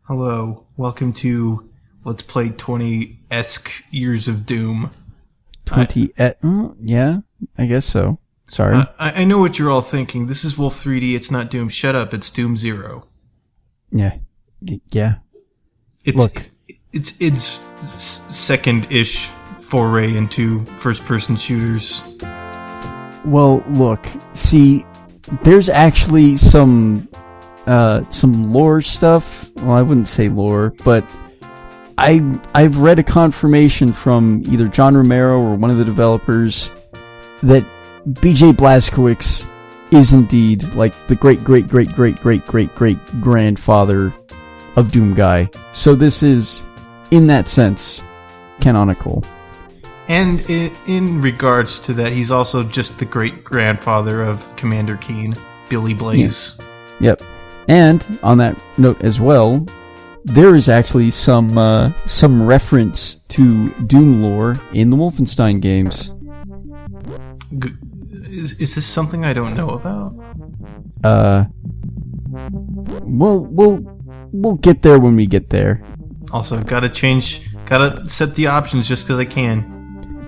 Hello, welcome to Let's Play 20-esque Years of Doom. 20, yeah, I guess so. Sorry. I know what you're all thinking. This is Wolf 3D, it's not Doom. Shut up, it's Doom 0. Yeah. Yeah. It's second-ish foray into first-person shooters. Well, look, see, there's actually some lore stuff. Well, I wouldn't say lore, but I've read a confirmation from either John Romero or one of the developers that BJ Blazkowicz is indeed like the great grandfather of Doom Guy. So this is, in that sense, canonical. And in regards to that, he's also just the great-grandfather of Commander Keen, Billy Blaze. Yeah. Yep. And, on that note as well, there is actually some reference to Doom lore in the Wolfenstein games. Is this something I don't know about? We'll get there when we get there. Also, gotta set the options just because I can.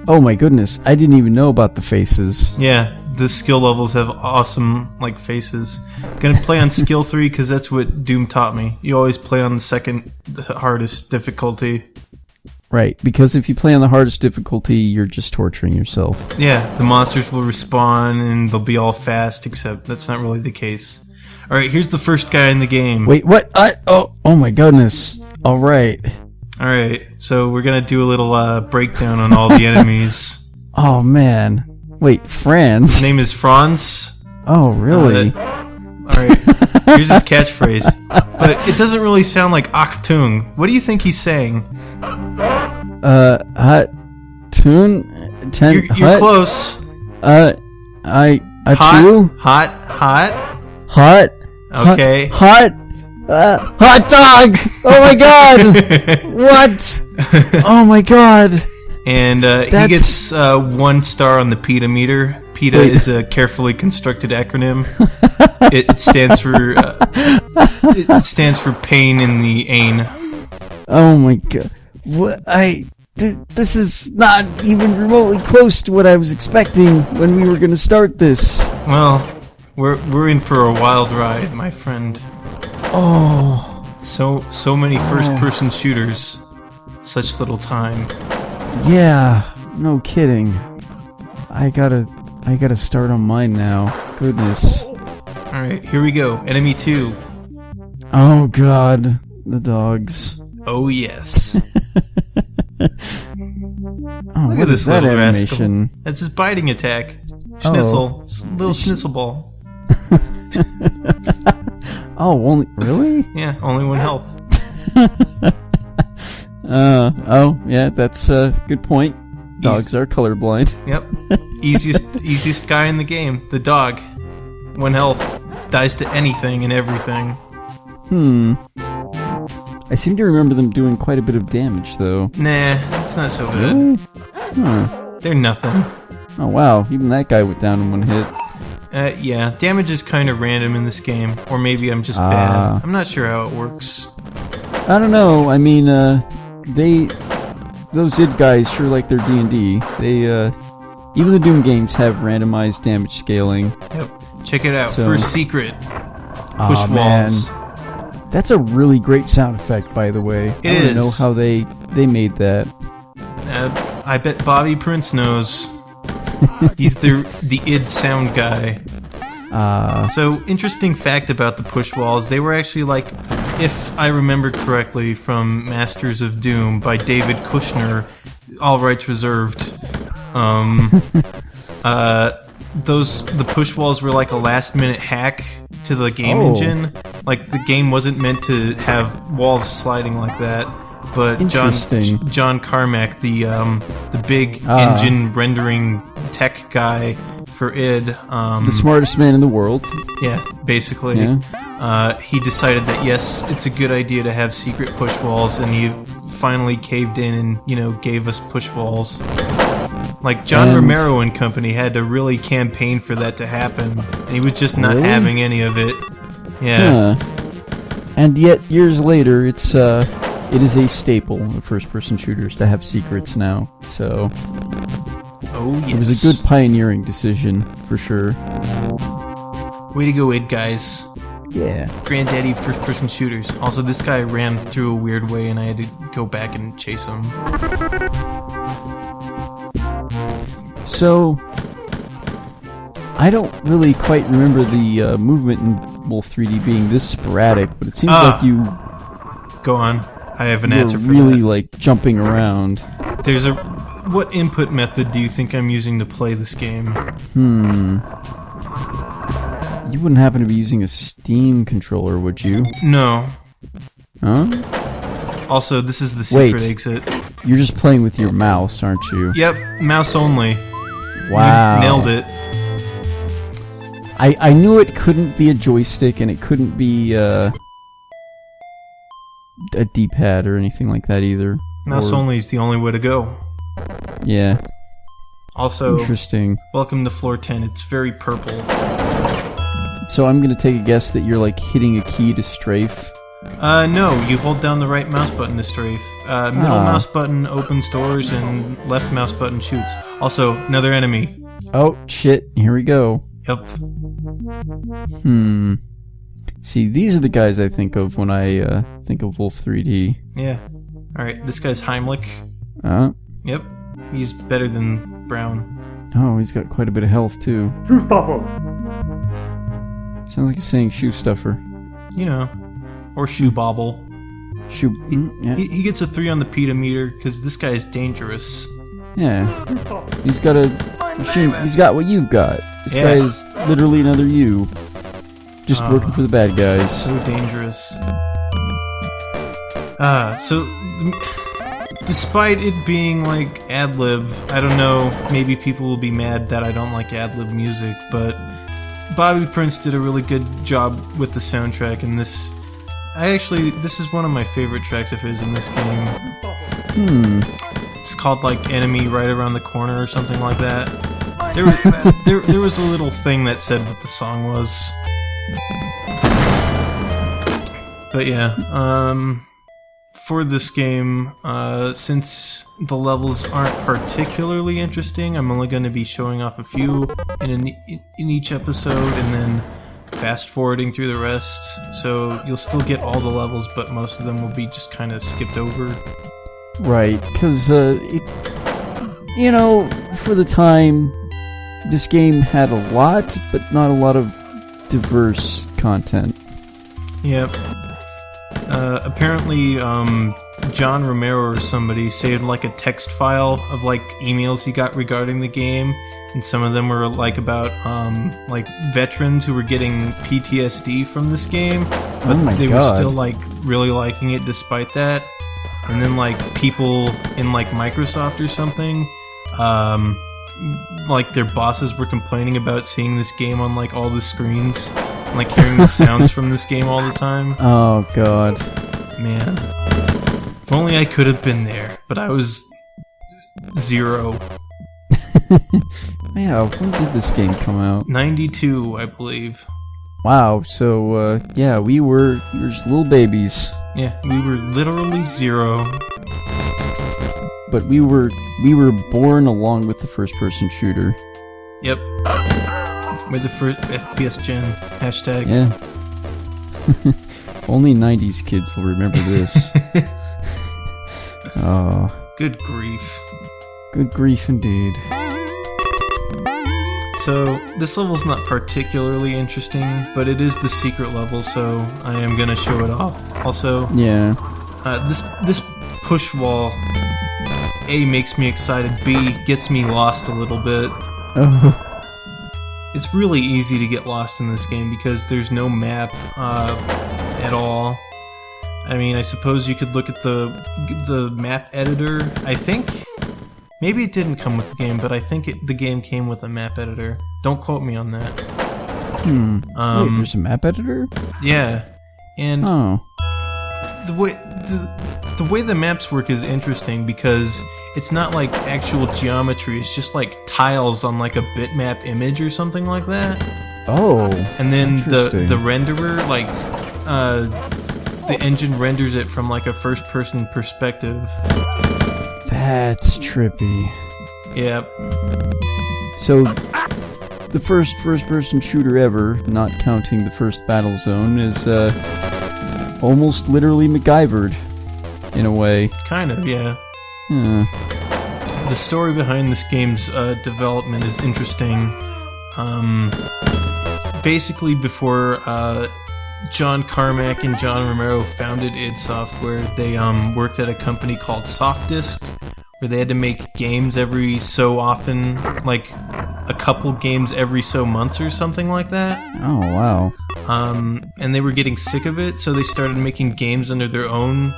Oh my goodness, I didn't even know about the faces. Yeah, the skill levels have awesome, faces. Gonna play on skill 3 because that's what Doom taught me. You always play on the hardest difficulty. Right, because if you play on the hardest difficulty, you're just torturing yourself. Yeah, the monsters will respawn and they'll be all fast, except that's not really the case. Alright, here's the first guy in the game. Wait, what? Oh my goodness. Alright. Alright, so we're gonna do a little breakdown on all the enemies. Oh man. Wait, Franz? His name is Franz. Oh, really? Alright, here's his catchphrase. But it doesn't really sound like Achtung. What do you think he's saying? Hot tune? You're close. Hot. Hot. Okay. Hot dog! Oh my god! What? Oh my god! And he gets 1 star on the PETA meter. PETA is a carefully constructed acronym. It stands for pain in the ain. Oh my god! What? This is not even remotely close to what I was expecting when we were going to start this. Well, we're in for a wild ride, my friend. Oh. So many first-person shooters, such little time. Yeah, no kidding. I gotta start on mine now. Goodness. Alright, here we go. Enemy 2. Oh god, the dogs. Oh yes. Oh, look at this little animation. Rascal. That's his biting attack. Schnitzel. Little schnitzel ball. Oh, really? Yeah, only 1 health. Oh, yeah, that's a good point. Dogs are colorblind. Yep. Easiest guy in the game. The dog. 1 health. Dies to anything and everything. I seem to remember them doing quite a bit of damage, though. Nah, it's not so good. Really? Huh. They're nothing. Oh, wow. Even that guy went down in 1 hit. Yeah, damage is kind of random in this game. Or maybe I'm just bad. I'm not sure how it works. I don't know. I mean, those id guys sure like their D&D. Even the Doom games have randomized damage scaling. Yep. Check it out. So, First secret. Push walls. Man. That's a really great sound effect, by the way. I don't know how they made that. I bet Bobby Prince knows. He's the id sound guy. So, interesting fact about the push walls, they were actually if I remember correctly, from Masters of Doom by David Kushner, all rights reserved. The push walls were like a last minute hack to the game engine. Like, the game wasn't meant to have walls sliding like that. But John Carmack, the big engine rendering tech guy for id, the smartest man in the world. Yeah, basically. Yeah. He decided that yes, it's a good idea to have secret push walls, and he finally caved in and gave us push walls. Like John Romero and company had to really campaign for that to happen, and he was just not having any of it. Yeah. And yet, years later, it is a staple of first-person shooters to have secrets now. So, yes. It was a good pioneering decision, for sure. Way to go, id guys. Yeah. Granddaddy first-person shooters. Also, this guy ran through a weird way, and I had to go back and chase him. So, I don't really quite remember the movement in Wolf 3D being this sporadic, but it seems like you... Go on. I have an answer for really, that. like, jumping around. There's a... What input method do you think I'm using to play this game? You wouldn't happen to be using a Steam controller, would you? No. Huh? Also, this is the secret exit. You're just playing with your mouse, aren't you? Yep, mouse only. Wow. You nailed it. I knew it couldn't be a joystick, and it couldn't be a D-pad or anything like that either. Mouse only is the only way to go. Yeah. Also, interesting. Welcome to floor 10. It's very purple. So I'm gonna take a guess that you're like hitting a key to strafe. No, you hold down the right mouse button to strafe. Middle mouse button opens doors, and left mouse button shoots. Also, another enemy. Oh, shit. Here we go. Yep. See, these are the guys I think of when I think of Wolf 3D. Yeah. Alright, this guy's Heimlich. Yep. He's better than Brown. Oh, he's got quite a bit of health, too. Sounds like he's saying shoe stuffer. You know. Or shoe bobble. Yeah. He gets a 3 on the pedometer, because this guy is dangerous. Yeah. He's got a machine. He's got what you've got. This guy is literally another you. Just working for the bad guys. So dangerous. Despite it being like ad-lib, I don't know, maybe people will be mad that I don't like ad-lib music, but Bobby Prince did a really good job with the soundtrack, and this is one of my favorite tracks of his in this game. It's called like Enemy Right Around the Corner or something like that. There was a little thing that said what the song was. But yeah, for this game, since the levels aren't particularly interesting, I'm only going to be showing off a few in each episode, and then fast forwarding through the rest. So you'll still get all the levels, but most of them will be just kind of skipped over. Right, because you know, for the time, this game had a lot, but not a lot of diverse content. Yep. Apparently, John Romero or somebody saved like a text file of like emails he got regarding the game, and some of them were like about like veterans who were getting PTSD from this game, but they were still like really liking it despite that. And then like people in like Microsoft or something, like their bosses were complaining about seeing this game on like all the screens, and, like hearing the sounds from this game all the time. Oh god. Man. If only I could have been there, but I was 0. Yeah, when did this game come out? 92, I believe. Wow, so yeah, we were just little babies. Yeah, we were literally 0. But we were born along with the first-person shooter. Yep. We're the first FPS gen. Hashtag. Yeah. Only 90s kids will remember this. Oh. Good grief. Good grief indeed. So, this level's not particularly interesting, but it is the secret level, so I am gonna show it off. Also, yeah. This push wall, A, makes me excited, B, gets me lost a little bit. Oh. It's really easy to get lost in this game because there's no map at all. I mean, I suppose you could look at the map editor. I think maybe it didn't come with the game, but I think the game came with a map editor. Don't quote me on that. Wait, there's a map editor? Yeah, and oh. the way the maps work is interesting because it's not like actual geometry. It's just like tiles on like a bitmap image or something like that. Oh. And then the renderer like the engine renders it from like a first-person perspective. That's trippy. Yep. So, the first-person shooter ever, not counting the first Battlezone, is almost literally MacGyvered, in a way. Kind of, yeah. The story behind this game's development is interesting. Basically, before John Carmack and John Romero founded id Software, they worked at a company called Softdisk, where they had to make games every so often, like a couple games every so months or something like that. Oh, wow. And they were getting sick of it, so they started making games under their own,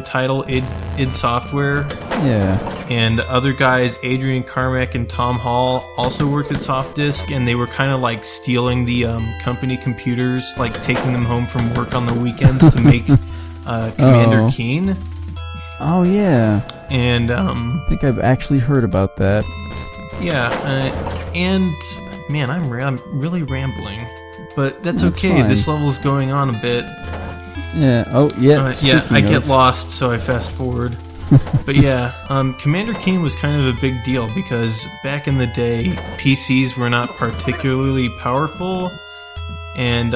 title, id Software. Yeah. And other guys, Adrian Carmack and Tom Hall, also worked at Softdisk, and they were kind of like stealing the company computers, like taking them home from work on the weekends to make Commander Keen. Oh, yeah. And I think I've actually heard about that. Yeah, and man, I'm really rambling, but that's okay. Fine. This level's going on a bit. Yeah. Oh, yeah. Yeah, I get lost, so I fast forward. But yeah, Commander Keen was kind of a big deal because back in the day, PCs were not particularly powerful, and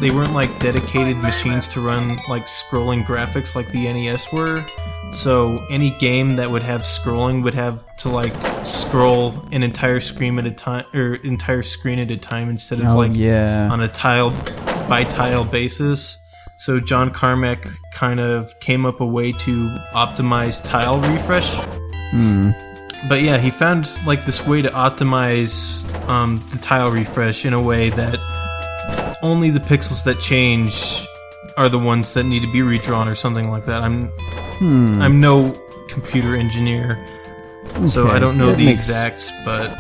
they weren't like dedicated machines to run like scrolling graphics like the NES were. So any game that would have scrolling would have to like scroll an entire screen at a time, or entire screen at a time, instead of on a tile by tile basis. So John Carmack kind of came up a way to optimize tile refresh. But yeah, he found like this way to optimize the tile refresh in a way that only the pixels that change are the ones that need to be redrawn or something like that. I'm no computer engineer, so I don't know the exacts, but...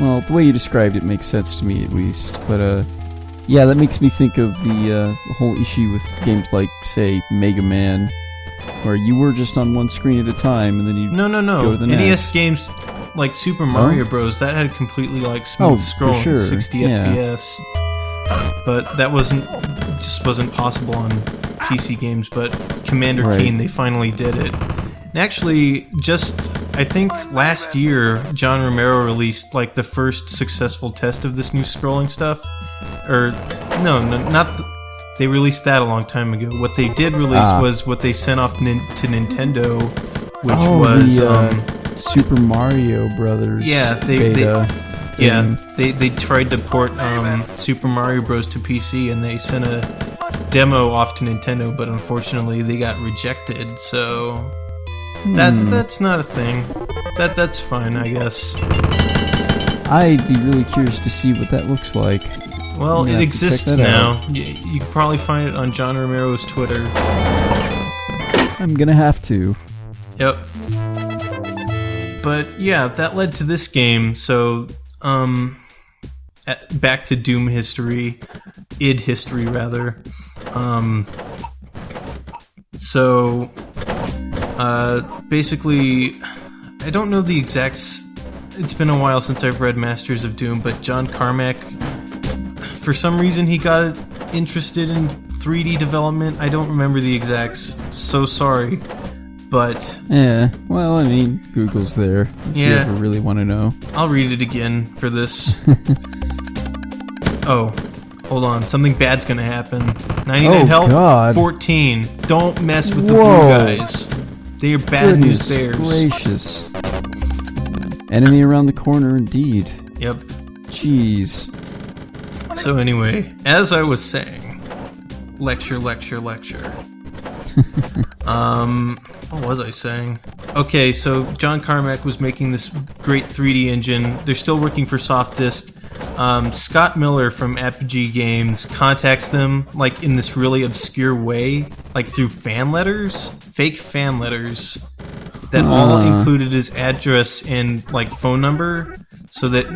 Well, the way you described it makes sense to me, at least. But, yeah, that makes me think of the whole issue with games like, say, Mega Man, where you were just on one screen at a time, and then you go to the NES next. games like Super Mario Bros. That had completely like smooth scrolling, for sure. 60 FPS. But that just wasn't possible on PC games. But Commander Keen, they finally did it. And actually, I think last year, John Romero released like the first successful test of this new scrolling stuff. Or they released that a long time ago. What they did release was what they sent off to Nintendo, which was the Super Mario Brothers. Yeah, beta. They tried to port Super Mario Bros. To PC, and they sent a demo off to Nintendo, but unfortunately they got rejected, so that's not a thing. That's fine, I guess. I'd be really curious to see what that looks like. Well, it exists now. You can probably find it on John Romero's Twitter. I'm gonna have to. Yep. But yeah, that led to this game, so... back to Doom history, id history rather. Basically, I don't know the exact. It's been a while since I've read Masters of Doom, but John Carmack, for some reason, he got interested in 3D development. I don't remember the exacts, so sorry. But yeah, well, I mean, Google's there if you ever really want to know. I'll read it again for this. Oh, hold on. Something bad's gonna happen. 99 health, God. 14. Don't mess with the blue guys. They are bad news bears. Gracious. Enemy around the corner, indeed. Yep. Jeez. So anyway, as I was saying, lecture. What was I saying? Okay, so John Carmack was making this great 3D engine. They're still working for Softdisk. Scott Miller from Apogee Games contacts them like in this really obscure way, like through fan letters, fake fan letters that all included his address and like phone number, so that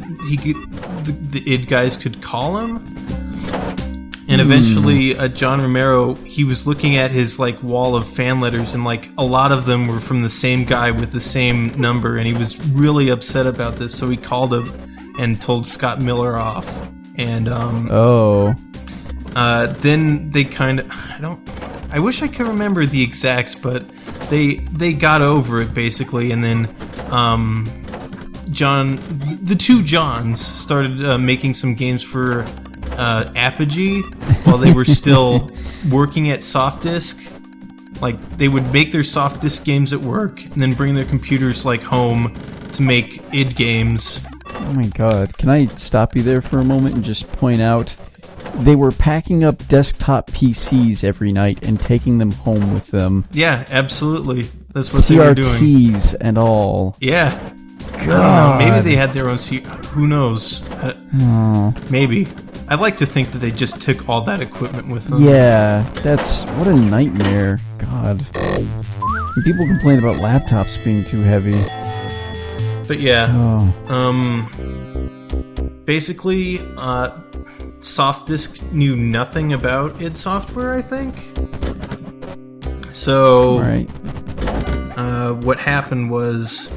the id guys could call him. And eventually, John Romero, he was looking at his like wall of fan letters, and like a lot of them were from the same guy with the same number, and he was really upset about this. So he called him and told Scott Miller off. And then they kind of, I wish I could remember the exacts, but they got over it basically, and then the two Johns started making some games for Apogee while they were still working at Soft Disk. Like, they would make their Soft Disk games at work and then bring their computers like home to make id games. Oh my god. Can I stop you there for a moment and just point out they were packing up desktop PCs every night and taking them home with them. Yeah, absolutely. That's what they were doing. CRTs and all. Yeah. God. I don't know. Maybe they had their own who knows? Maybe. I'd like to think that they just took all that equipment with them. Yeah, that's... what a nightmare. God. And people complain about laptops being too heavy. But yeah. Oh. Basically, Soft Disk knew nothing about id Software, I think. So... Right. What happened was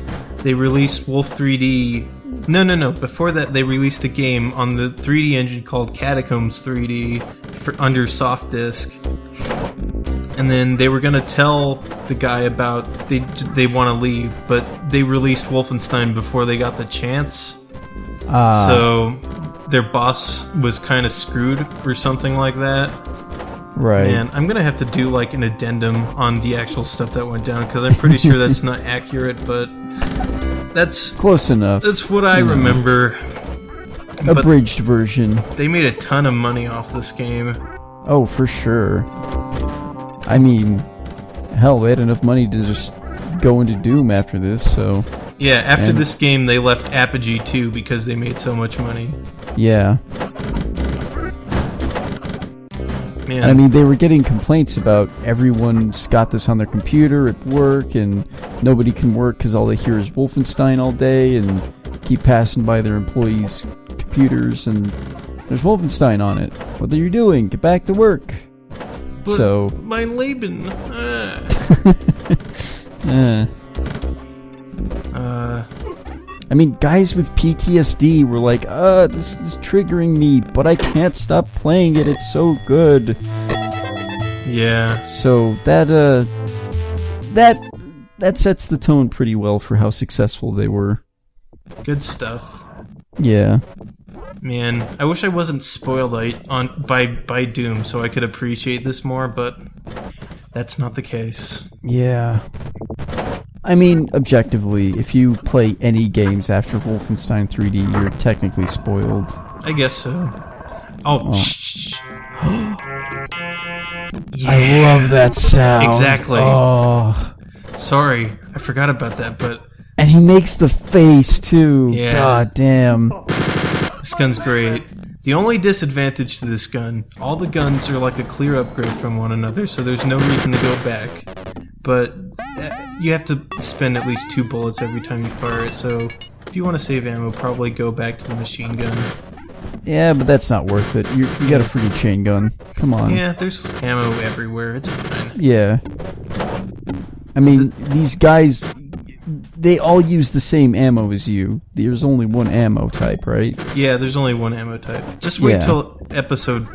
they released Wolf 3D. No. Before that, they released a game on the 3D engine called Catacombs 3D under Soft Disk. And then they were gonna tell the guy about they want to leave, but they released Wolfenstein before they got the chance. So their boss was kind of screwed or something like that. Right. Man, I'm gonna have to do like an addendum on the actual stuff that went down, because I'm pretty sure that's not accurate, but that's close enough. That's what I remember. Abridged version. They made a ton of money off this game. Oh, for sure. I mean, hell, they had enough money to just go into Doom after this, so... Yeah, after this game, they left Apogee too because they made so much money. Yeah. Man. I mean, they were getting complaints about everyone's got this on their computer at work, and nobody can work because all they hear is Wolfenstein all day, and keep passing by their employees' computers, and there's Wolfenstein on it. What are you doing? Get back to work. But so... mein Leben. I mean, guys with PTSD were like, this is triggering me, but I can't stop playing it, it's so good. Yeah. So that sets the tone pretty well for how successful they were. Good stuff. Yeah. Man, I wish I wasn't spoiled by Doom so I could appreciate this more, but that's not the case. Yeah. I mean, objectively, if you play any games after Wolfenstein 3D, you're technically spoiled. I guess so. Oh. Shh. Yeah. I love that sound. Exactly. Oh. Sorry, I forgot about that, but... And he makes the face, too. Yeah. God damn. This gun's great. The only disadvantage to this gun, all the guns are like a clear upgrade from one another, so there's no reason to go back. But you have to spend at least 2 bullets every time you fire it, so if you want to save ammo, probably go back to the machine gun. Yeah, but that's not worth it. You got a freaking chain gun. Come on. Yeah, there's ammo everywhere. It's fine. Yeah. I mean, these guys, they all use the same ammo as you. There's only one ammo type, right? Yeah, there's only one ammo type. Just wait till episode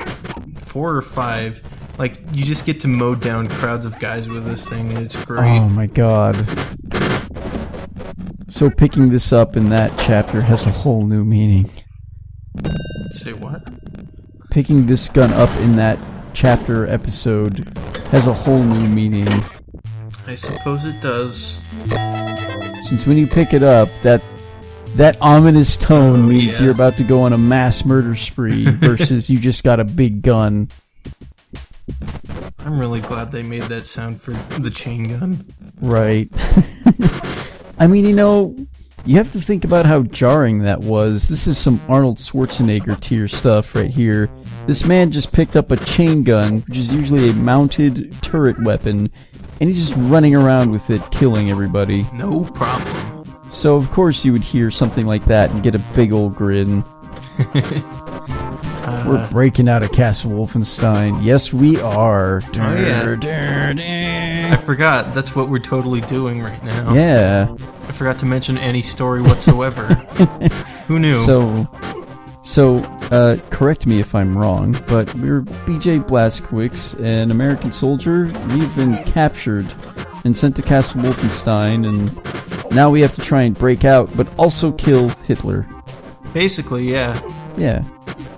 4 or 5. Like, you just get to mow down crowds of guys with this thing, and it's great. Oh my god. So picking this up in that chapter has a whole new meaning. Say what? Picking this gun up in that chapter episode has a whole new meaning. I suppose it does. Since when you pick it up, that ominous tone means you're about to go on a mass murder spree versus you just got a big gun. I'm really glad they made that sound for the chain gun. Right. I mean, you have to think about how jarring that was. This is some Arnold Schwarzenegger tier stuff right here. This man just picked up a chain gun, which is usually a mounted turret weapon, and he's just running around with it, killing everybody. No problem. So, of course, you would hear something like that and get a big old grin. We're breaking out of Castle Wolfenstein. Yes, we are. I forgot. That's what we're totally doing right now. Yeah. I forgot to mention any story whatsoever. Who knew? So, correct me if I'm wrong, but we're BJ Blazkowicz, an American soldier. We've been captured and sent to Castle Wolfenstein, and now we have to try and break out, but also kill Hitler. Basically, yeah. Yeah.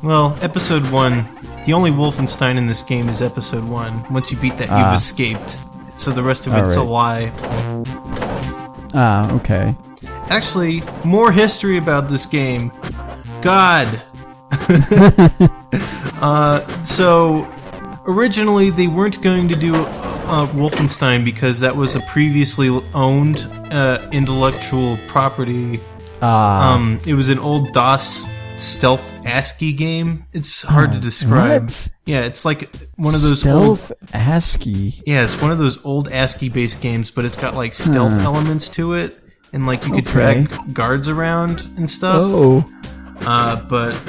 Well, Episode 1, the only Wolfenstein in this game is Episode 1. Once you beat that, you've escaped. So the rest of it's a lie. Okay. Actually, more history about this game. God! So, originally they weren't going to do Wolfenstein because that was a previously owned intellectual property. It was an old DOS stealth ASCII game. It's hard to describe. What? Yeah, it's like one of those stealth ASCII. Yeah, it's one of those old ASCII-based games, but it's got like stealth elements to it, and like you could drag guards around and stuff. Oh. But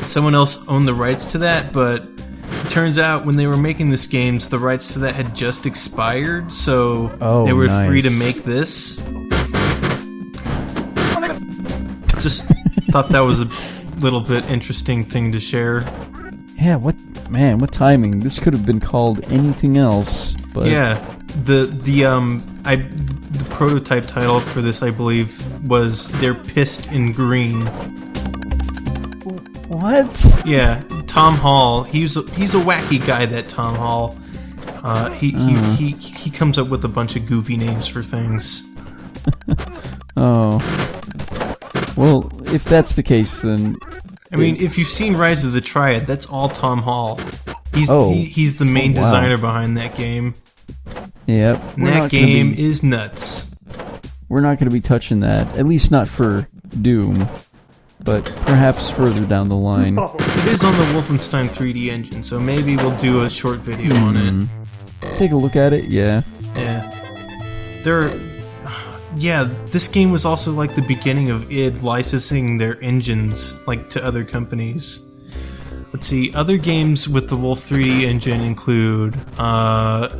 someone else owned the rights to that, but it turns out when they were making this games, the rights to that had just expired, so they were free to make this. Just thought that was a little bit interesting thing to share. Yeah, what timing. This could have been called anything else, but yeah, the prototype title for this, I believe, was They're Pissed in Green. What? Yeah, Tom Hall. He's a wacky guy. That Tom Hall. He comes up with a bunch of goofy names for things. Oh. Well, if that's the case, then I mean, if you've seen Rise of the Triad, that's all Tom Hall. He's the main designer behind that game. Yep. And that game is nuts. We're not going to be touching that, at least not for Doom. But perhaps further down the line. It is on the Wolfenstein 3D engine, so maybe we'll do a short video on it. Take a look at it, yeah. Yeah. This game was also like the beginning of id licensing their engines like to other companies. Let's see, other games with the Wolf 3D engine include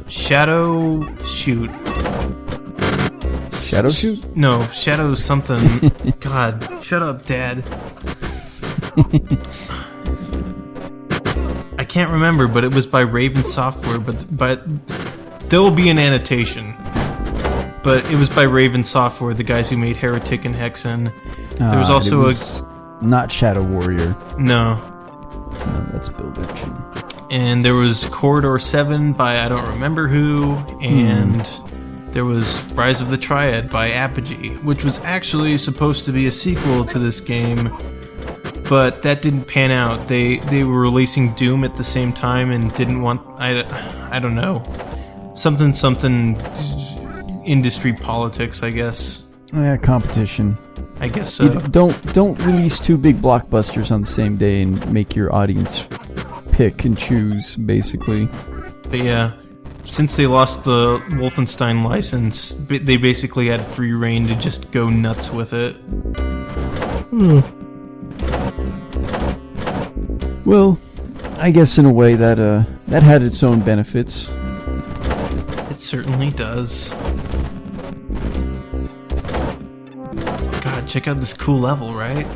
Shadow Shoot. Shadow Shoot? No, Shadow something. God, shut up, Dad. I can't remember, but it was by Raven Software. But there will be an annotation. But it was by Raven Software, the guys who made Heretic and Hexen. There was also not Shadow Warrior. No, that's Build Engine. And there was Corridor 7 by I don't remember who, and there was Rise of the Triad by Apogee, which was actually supposed to be a sequel to this game, but that didn't pan out. They were releasing Doom at the same time and didn't want I don't know, something industry politics, I guess. Yeah, competition. I guess so. Don't release two big blockbusters on the same day and make your audience pick and choose, basically. But yeah, since they lost the Wolfenstein license, they basically had free reign to just go nuts with it. Well, I guess in a way that had its own benefits. It certainly does. God, check out this cool level, right?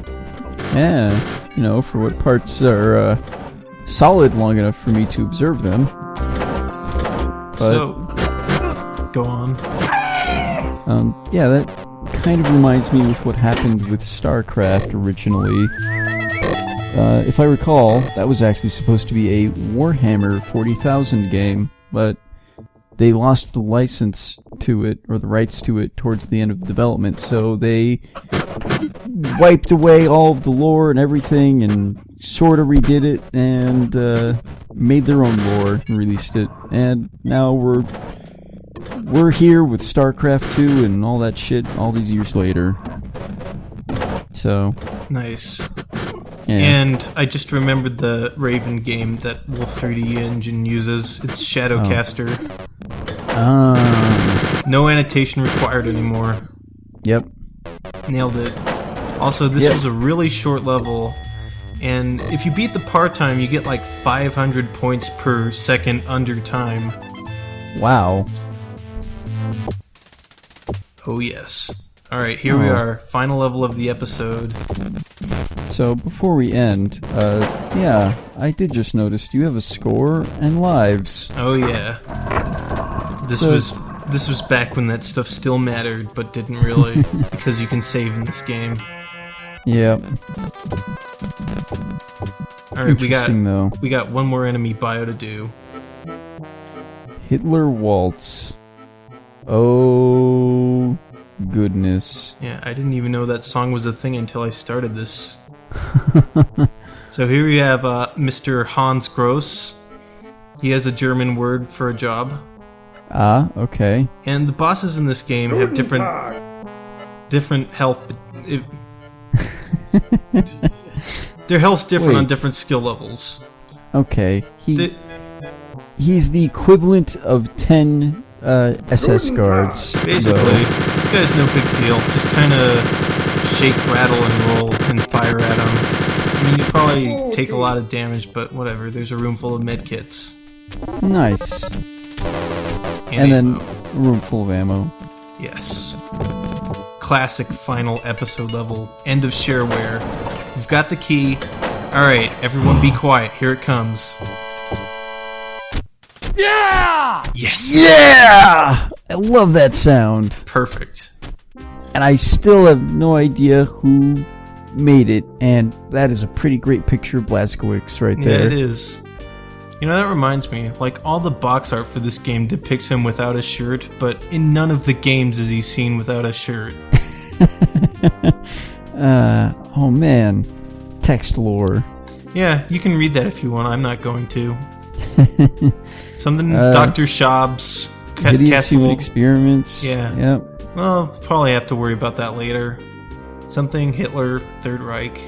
Yeah, for what parts are solid long enough for me to observe them. But, so, go on. Yeah, that kind of reminds me with what happened with StarCraft originally. If I recall, that was actually supposed to be a Warhammer 40,000 game, but they lost the license to it, or the rights to it, towards the end of development, so they wiped away all of the lore and everything, and sort of redid it, and made their own lore and released it, and now we're here with StarCraft 2 and all that shit all these years later. So nice. Yeah. And I just remembered the Raven game that Wolf 3D engine uses. It's Shadowcaster. No annotation required anymore. Yep. Nailed it. Also, this was a really short level, and if you beat the par time, you get like 500 points per second under time. Wow. Oh yes. Alright, here we are. Final level of the episode. So, before we end, yeah, I did just notice you have a score and lives. Oh yeah. This was back when that stuff still mattered, but didn't really, because you can save in this game. Yep. Alright, we though. got one more enemy bio to do. Hitler Waltz. Oh goodness. Yeah, I didn't even know that song was a thing until I started this. So here we have Mr. Hans Gross. He has a German word for a job. Ah, okay. And the bosses in this game have different health. Their health's different on different skill levels. Okay. He's the equivalent of 10 SS guards. Basically, this guy's no big deal. Just kind of shake, rattle, and roll and fire at him. I mean, you probably take a lot of damage, but whatever. There's a room full of medkits. Nice. And then a room full of ammo. Yes. Classic final episode level. End of shareware. We've got the key. Alright, everyone be quiet. Here it comes. Yeah! Yes! Yeah! I love that sound. Perfect. And I still have no idea who made it, and that is a pretty great picture of Blazkowicz right there. Yeah, it is. You know, that reminds me, like, all the box art for this game depicts him without a shirt, but in none of the games is he seen without a shirt. Oh man. Text lore. Yeah, you can read that if you want, I'm not going to. Something Dr. Schaub's Hideous Human Experiments. Yeah. Yep. Well, probably have to worry about that later. Something Hitler, Third Reich.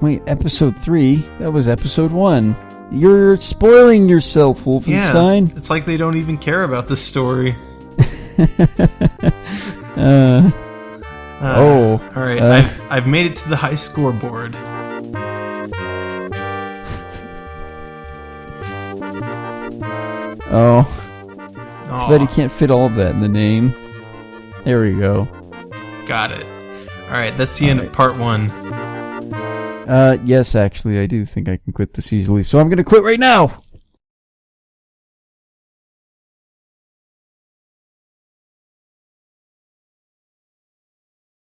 Wait, episode 3? That was episode 1. You're spoiling yourself, Wolfenstein. Yeah, it's like they don't even care about this story. Alright, I've made it to the high scoreboard. Oh. It's bad you can't fit all of that in the name. There we go. Got it. Alright, that's the end of part 1. Yes, actually, I do think I can quit this easily, so I'm gonna quit right now!